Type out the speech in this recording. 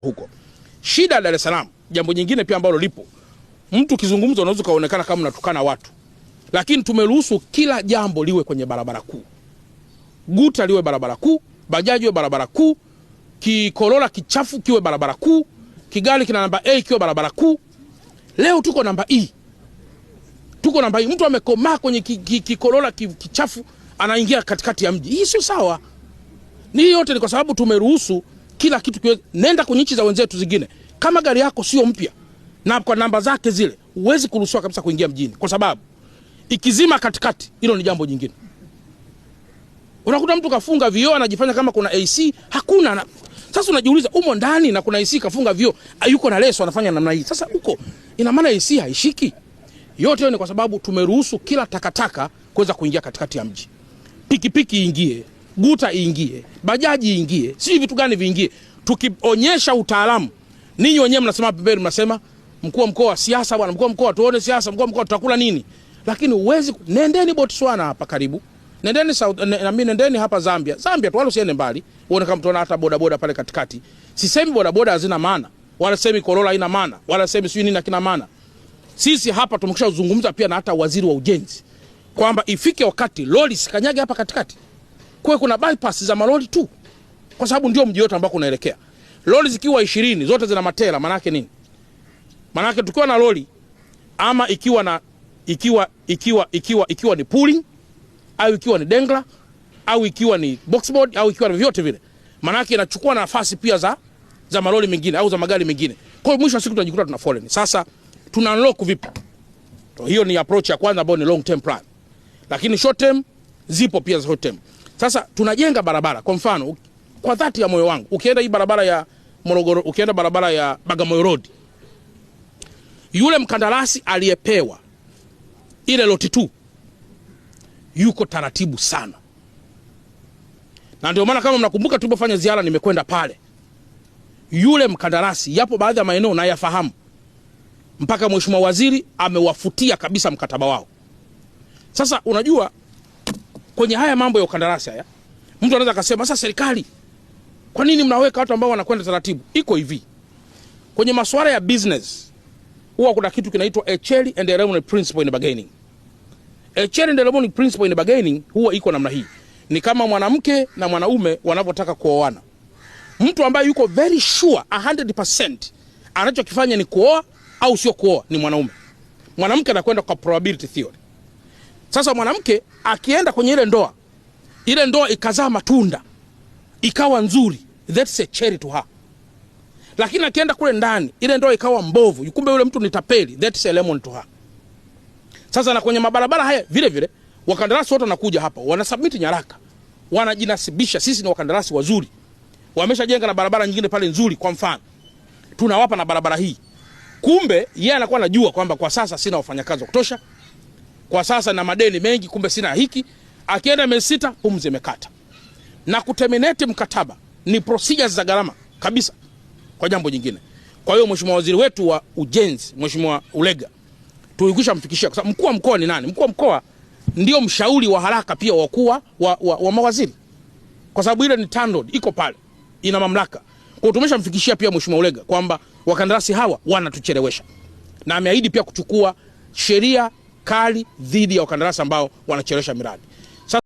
huko. Shida Dar es Salaam, jambo jingine pia ambalo lipo. Mtu kizungumza unaweza kaonekana kama unatukana watu. Lakini tumeruhusu kila jambo liwe kwenye barabara kuu. Guta liwe barabara kuu, bajaji iwe barabara kuu, kikolola kichafu kiwe barabara kuu, kigali kina namba A kiwe barabara kuu. Leo tuko namba E. Tuko namba E. Mtu amekomaa kwenye kikolola kichafu anaingia katikati ya mji. Hii sio sawa. Ni yote ni kwa sababu tumeruhusu kila kitu kiwe. Nenda kwenye nchi za wenzetu zingine. Kama gari yako sio mpya na kwa namba zake zile, huwezi kuruhusiwa kabisa kuingia mjini kwa sababu ikizima katikati, hilo ni jambo jingine. Unakuta mtu kafunga vioo anajifanya kama kuna AC, hakuna. Sasa unajiuliza umo ndani na kuna AC kafunga vioo, yuko na leso anafanya namna hii. Sasa huko ina maana AC haishiki. Yote ni kwa sababu tumeruhusu kila takataka kuweza kuingia katikati ya mji. Pikipiki iingie, guta iingie, bajaji iingie, si vitu gani viingie. Tukionyesha utaalamu, ninyi wenyewe mnasema pembeni, mnasema mkuu wa mkoa siasa bwana, mkuu wa mkoa tuone siasa, mkuu wa mkoa tutakula nini? Lakini uwezi. Nendeni Botswana hapa karibu. Nendeni nendeni hapa Zambia. Zambia tu wala usiende mbali. Uone kama tunaona hata boda pale katikati. Sisemi boda hazina maana. Wala semi Corolla haina maana. Wala semi sio nini kina maana. Sisi hapa tumeshazungumza pia na hata waziri wa ujenzi kwamba ifike wakati lori sikanyage hapa katikati. Kwa kuna bypass za malori tu. Kwa sababu ndio mji wote ambao unaelekea. Lori zikiwa 20 zote zina matela, maana yake nini? Maana yake tukiwa na lori ama ikiwa ni pooling au ikiwa ni dengla au ikiwa ni boxboard au ikiwa ni vyote vile, maana yake inachukua nafasi pia za malori mengine au za magari mengine. Kwa mwisho wa siku tunajikuta tuna foleni. Sasa tuna unlock vipi? Hiyo ni approach ya kwanza ambayo ni long term plan. Lakini short term zipo pia za short term. Sasa tunajenga barabara. Kwa mfano, kwa dhati ya moyo wangu, ukienda hii barabara ya Morogoro, ukienda barabara ya Bagamoyo Road, yule mkandarasi aliyepewa ile loti 2 yuko taratibu sana. Na ndio maana kama mnakumbuka tulipofanya ziara nimekwenda pale. Yule mkandarasi, yapo baadhi ya maeneo na yafahamu. Mpaka mheshimiwa waziri amewafutia kabisa mkataba wao. Sasa unajua kwenye haya mambo ya ukandarasi haya, mtu anaweza kusema sasa serikali, kwa nini mnaweka watu ambao wanakwenda taratibu? Iko hivi. Kwenye masuala ya business huwa kuna kitu kinaitwa Echeli and Ceremony Principle in bargaining. Echeli and Ceremony Principle in bargaining huwa iko namna hii. Ni kama mwanamke na mwanaume wanapotaka kuoana. Mtu ambaye yuko very sure 100% anachokifanya ni kuoa au sio kuoa ni mwanaume. Mwanamke anakwenda kwa probability theory. Sasa mwanamke akienda kwenye ile ndoa ikazaa matunda, ikawa nzuri, that's a cherry to her. Lakini akienda kule ndani, ile ndoa ikawa mbovu, yukumbe yule mtu ni tapeli, that's a lemon to her. Sasa na kwenye mabarabara haya vile vile, wakandarasi wote wanakuja hapa, wanasubmit nyaraka, wanajinasibisha sisi ni wakandarasi wazuri. Wameshajenga na barabara nyingine pale nzuri, kwa mfano tunawapa na barabara hii. Kumbe yeye anakuwa anajua kwamba kwa sasa sina wafanyakazi wa kutosha, kwa sasa na madeni mengi, kumbe sina hiki. Akienda miezi 6 pumzi imekata. Na kuterminate mkataba ni procedures za gharama kabisa kwa jambo jingine. Kwa hiyo mheshimiwa waziri wetu wa ujenzi, Mheshimiwa Ulega, tulikwisha mfikishia kwa sababu mkuu wa mkoa ni nani? Mkuu wa mkoa ndio mshauri wa haraka pia wa mawaziri. Kwa sababu ile ni TANROADS iko pale, ina mamlaka. Kwa hiyo tumeshamfikishia pia Mheshimiwa Ulega kwamba wakandarasi hawa wanatuchelewesha. Na ameahidi pia kuchukua sheria kali dhidi ya wakandarasi ambao wanachelewesha miradi.